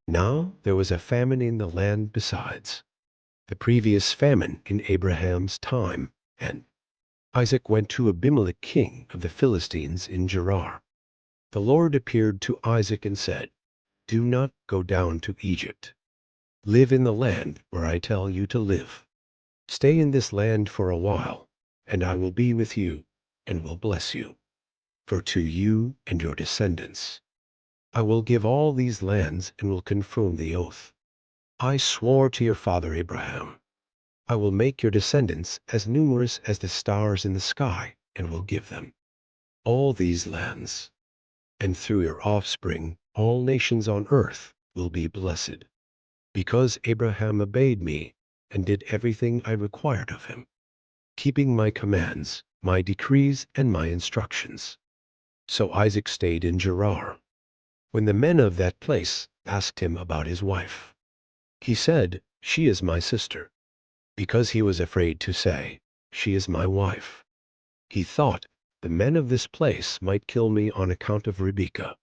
Now there was a famine in the land besides the previous famine in Abraham's time, and Isaac went to Abimelek king of the Philistines in Gerar. The Lord appeared to Isaac and said, "Do not go down to Egypt. Live in the land where I tell you to live. Stay in this land for a while, and I will be with you and will bless you. For to you and your descendants I will give all these lands and will confirm the oath I swore to your father Abraham. I will make your descendants as numerous as the stars in the sky and will give them all these lands. And through your offspring all nations on earth will be blessed, because Abraham obeyed me and did everything I required of him, keeping my commands, my decrees, and my instructions." So Isaac stayed in Gerar. When the men of that place asked him about his wife, he said, "She is my sister," because he was afraid to say, "She is my wife." He thought, "The men of this place might kill me on account of Rebekah,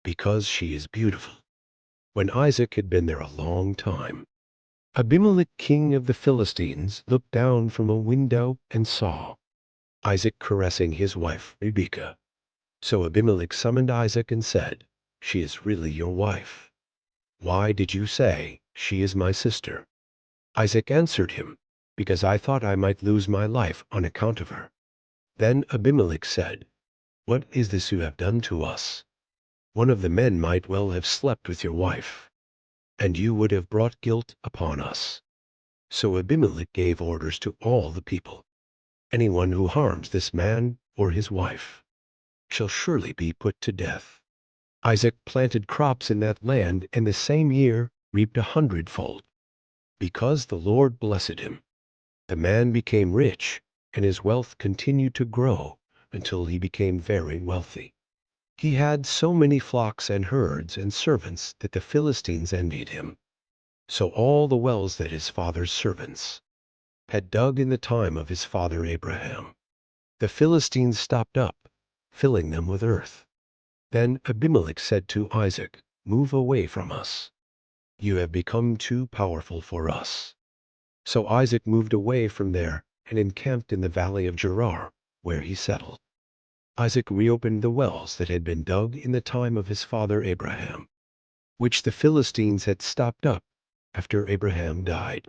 because she is beautiful." When Isaac had been there a long time, Abimelek king of the Philistines looked down from a window and saw Isaac caressing his wife Rebekah. So Abimelek summoned Isaac and said, "She is really your wife. Why did you say, 'She is my sister'?" Isaac answered him, "Because I thought I might lose my life on account of her." Then Abimelek said, "What is this you have done to us? One of the men might well have slept with your wife, and you would have brought guilt upon us." So Abimelek gave orders to all the people, "Anyone who harms this man or his wife shall surely be put to death." Isaac planted crops in that land, and the same year reaped 100-fold, because the Lord blessed him. The man became rich, and his wealth continued to grow until he became very wealthy. He had so many flocks and herds and servants that the Philistines envied him. So all the wells that his father's servants had dug in the time of his father Abraham, the Philistines stopped up, filling them with earth. Then Abimelek said to Isaac, "Move away from us. You have become too powerful for us." So Isaac moved away from there and encamped in the valley of Gerar, where he settled. Isaac reopened the wells that had been dug in the time of his father Abraham, which the Philistines had stopped up after Abraham died,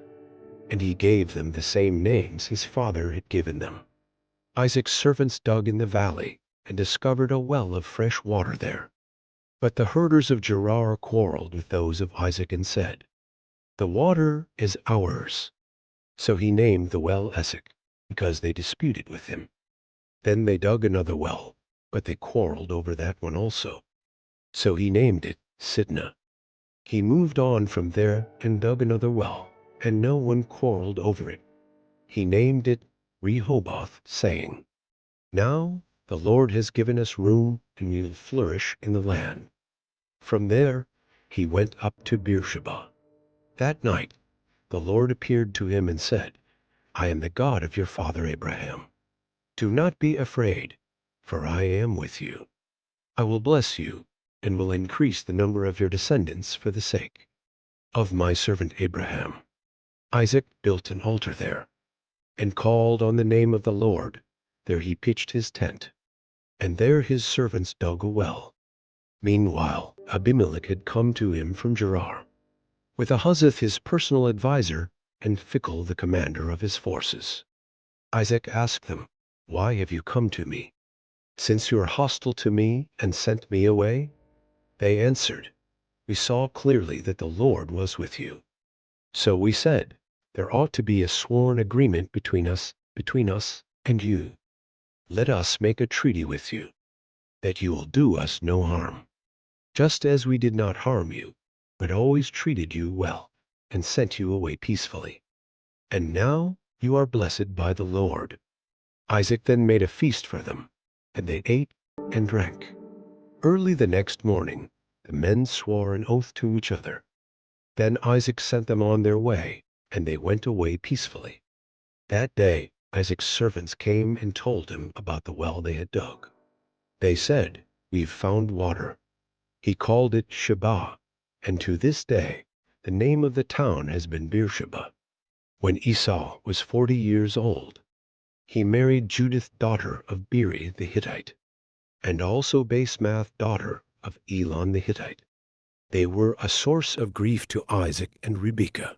and he gave them the same names his father had given them. Isaac's servants dug in the valley and discovered a well of fresh water there. But the herders of Gerar quarreled with those of Isaac and said, "The water is ours." So he named the well Esek, because they disputed with him. Then they dug another well, but they quarreled over that one also. So he named it Sidna. He moved on from there and dug another well, and no one quarreled over it. He named it Rehoboth, saying, "Now the Lord has given us room, and we will flourish in the land." From there he went up to Beersheba. That night the Lord appeared to him and said, "I am the God of your father Abraham. Do not be afraid, for I am with you. I will bless you, and will increase the number of your descendants for the sake of my servant Abraham." Isaac built an altar there, and called on the name of the Lord. There he pitched his tent, and there his servants dug a well. Meanwhile Abimelek had come to him from Gerar, with Ahuzzath his personal adviser, and Phicol the commander of his forces. Isaac asked them, "Why have you come to me, since you are hostile to me and sent me away?" They answered, "We saw clearly that the Lord was with you. So we said, there ought to be a sworn agreement between us and you. Let us make a treaty with you, that you will do us no harm, just as we did not harm you, but always treated you well, and sent you away peacefully. And now you are blessed by the Lord." Isaac then made a feast for them, and they ate and drank. Early the next morning the men swore an oath to each other. Then Isaac sent them on their way, and they went away peacefully. That day Isaac's servants came and told him about the well they had dug. They said, "We've found water." He called it Sheba, and to this day the name of the town has been Beersheba. When Esau was 40 years old, he married Judith, daughter of Beeri the Hittite, and also Basemath, daughter of Elon the Hittite. They were a source of grief to Isaac and Rebekah.